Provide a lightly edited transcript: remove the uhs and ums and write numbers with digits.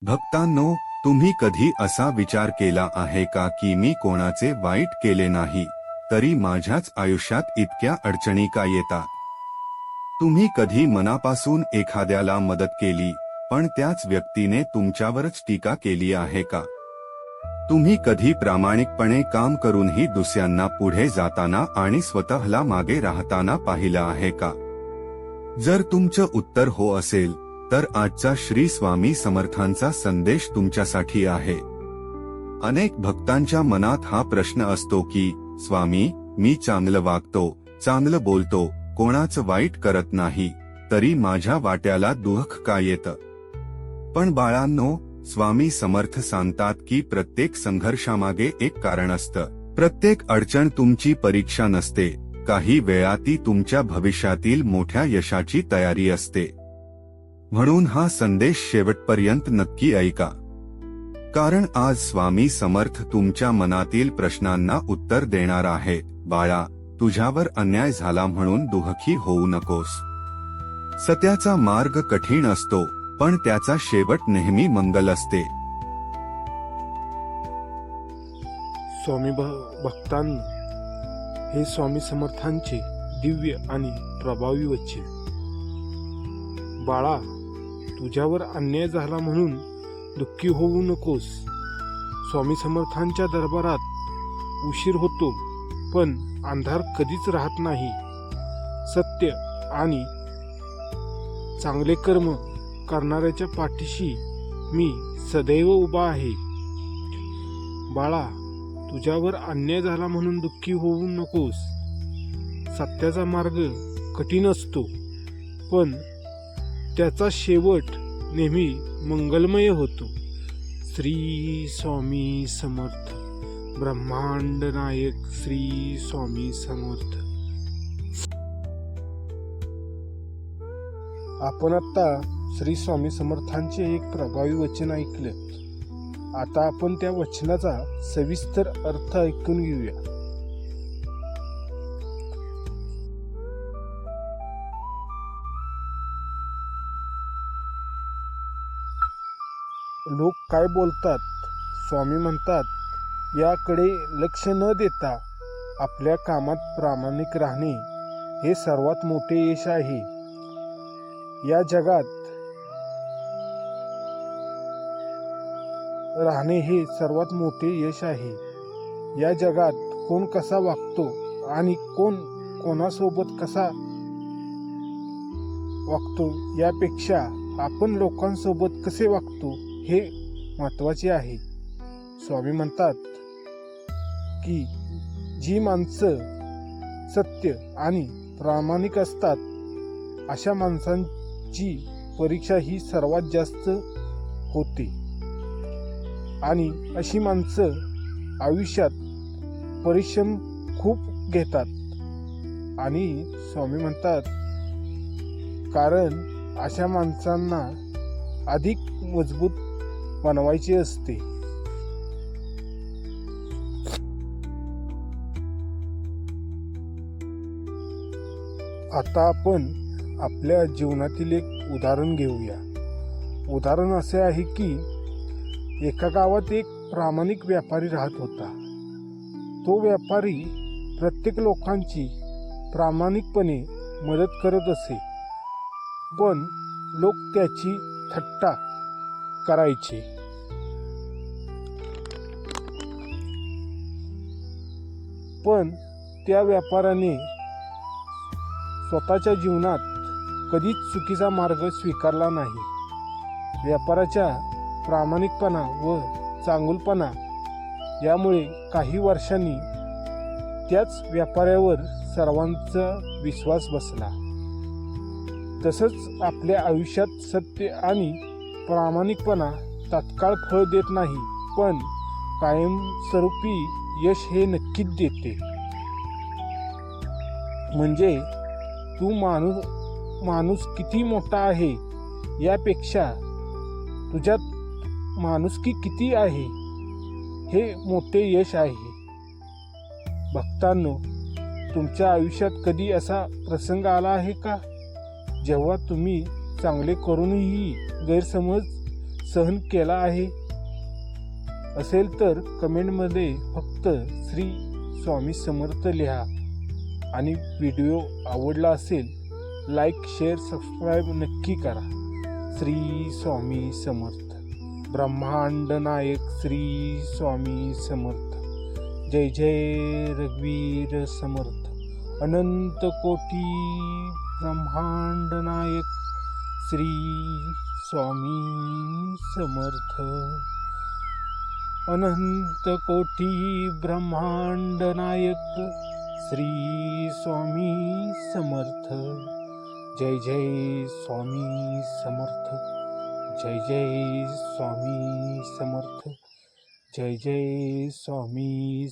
भक्तांनो, तुम्ही कधी असा विचार केला आहे का की मी कोणाचे वाईट केले नाही, तरी माझ्याच आयुष्यात इतक्या अडचणी का येतात? तुम्ही कधी मनापासून एखाद्याला मदत केली, पण त्याच व्यक्तीने तुमच्यावरच टीका केली आहे का? तुम्ही कधी प्रामाणिकपणे काम करूनही दुसऱ्यांना पुढे जाताना आणि स्वतःला मागे राहताना पाहिलं आहे का? जर तुमचं उत्तर हो असेल, तर आजचा श्री स्वामी समर्थांचा संदेश तुमच्यासाठी आहे. अनेक भक्तांच्या मनात हा प्रश्न असतो की, स्वामी, मी चांगलं वागतो, चांगलं बोलतो, कोणाचं वाईट करत नाही, तरी माझ्या वाट्याला दुःख का येतं? पण बाळांनो, स्वामी समर्थ सांगतात की प्रत्येक संघर्षामागे एक कारण असतं. प्रत्येक अडचण तुमची परीक्षा नसते, काही वेळा ती तुमच्या भविष्यातील मोठ्या यशाची तयारी असते. म्हणून हा संदेश शेवटपर्यंत नक्की ऐका, कारण आज स्वामी समर्थ तुमच्या मनातील प्रश्नांना उत्तर देणार आहे. बाळा, तुझ्यावर अन्याय झाला म्हणून दुःखी होऊ नकोस. सत्याचा मार्ग कठीण असतो, पण त्याचा शेवट नेहमी मंगल असते. स्वामी भक्तांनो, हे स्वामी समर्थांचे दिव्य आणि प्रभावी वचन. बाळा, तुझ्यावर अन्याय झाला म्हणून दुःखी होऊ नकोस. स्वामी समर्थांच्या दरबारात उशीर होतो, पण अंधार कधीच राहत नाही. सत्य आणि चांगले कर्म करणाऱ्याच्या पाठीशी मी सदैव उभा आहे. बाळा, तुझ्यावर अन्याय झाला म्हणून दुःखी होऊ नकोस. सत्याचा मार्ग कठीण असतो, पण त्याचा शेवट नेहमी मंगलमय होतो. श्री स्वामी समर्थ. ब्रह्मांड नायक श्री स्वामी समर्थ. आपण आता श्री स्वामी समर्थांचे एक प्रभावी वचन ऐकलं. आता आपण त्या वचनाचा सविस्तर अर्थ ऐकून घेऊया. लोक काय बोलतात? स्वामी म्हणतात, याकडे लक्ष न देता आपल्या कामात प्रामाणिक राहणे हे सर्वात मोठे यश आहे. या जगात राहणे हे सर्वात मोठे यश आहे. या जगात कोण कसा वागतो आणि कोण कोणासोबत कसा वागतो यापेक्षा आपण लोकांसोबत कसे वागतो हे महत्त्वाचे आहे. स्वामी म्हणतात की जी माणसं सत्य आणि प्रामाणिक असतात, अशा माणसांची परीक्षा ही सर्वात जास्त होते. आणि अशी माणसं आयुष्यात परिश्रम खूप घेतात. आणि स्वामी म्हणतात, कारण अशा माणसांना अधिक मजबूत बनवायचे असते. आता आपण आपल्या जीवनातील एक उदाहरण घेऊया. उदाहरण असे आहे की एका गावात एक प्रामाणिक व्यापारी राहत होता. तो व्यापारी प्रत्येक लोकांची प्रामाणिकपणे मदत करत असे, पण लोक त्याची थट्टा करायचे. पण त्या व्यापाऱ्याने स्वतःच्या जीवनात कधीच चुकीचा मार्ग स्वीकारला नाही. व्यापाराच्या प्रामाणिकपणा व चांगुलपणा यामुळे काही वर्षांनी त्याच व्यापाऱ्यावर सर्वांचा विश्वास बसला. तसंच आपल्या आयुष्यात सत्य आणि प्रामाणिकपणा तात्काळ फळ देत नाही, पण कायमस्वरूपी यश हे नक्कीच देते. म्हणजे तू माणूस किती मोठा आहे यापेक्षा तुझ्यात माणुसकी किती आहे हे मोठे यश आहे. भक्तांनो, तुमच्या आयुष्यात कधी असा प्रसंग आला आहे का, जेव्हा तुम्ही चांगले करूनही गैरसमज सहन केला आहे? असेल तर कमेंटमध्ये फक्त श्री स्वामी समर्थ लिहा आणि व्हिडिओ आवडला असेल लाईक शेअर सबस्क्राईब नक्की करा. श्री स्वामी समर्थ. ब्रह्मांड नायक श्री स्वामी समर्थ. जय जय रघुवीर समर्थ. अनंत कोटी ब्रह्मांड नायक श्री स्वामी समर्थ. अनंत कोटी ब्रह्मांड नायक श्री स्वामी समर्थ. जय जय स्वामी समर्थ. जय जय स्वामी समर्थ. जय जय स्वामी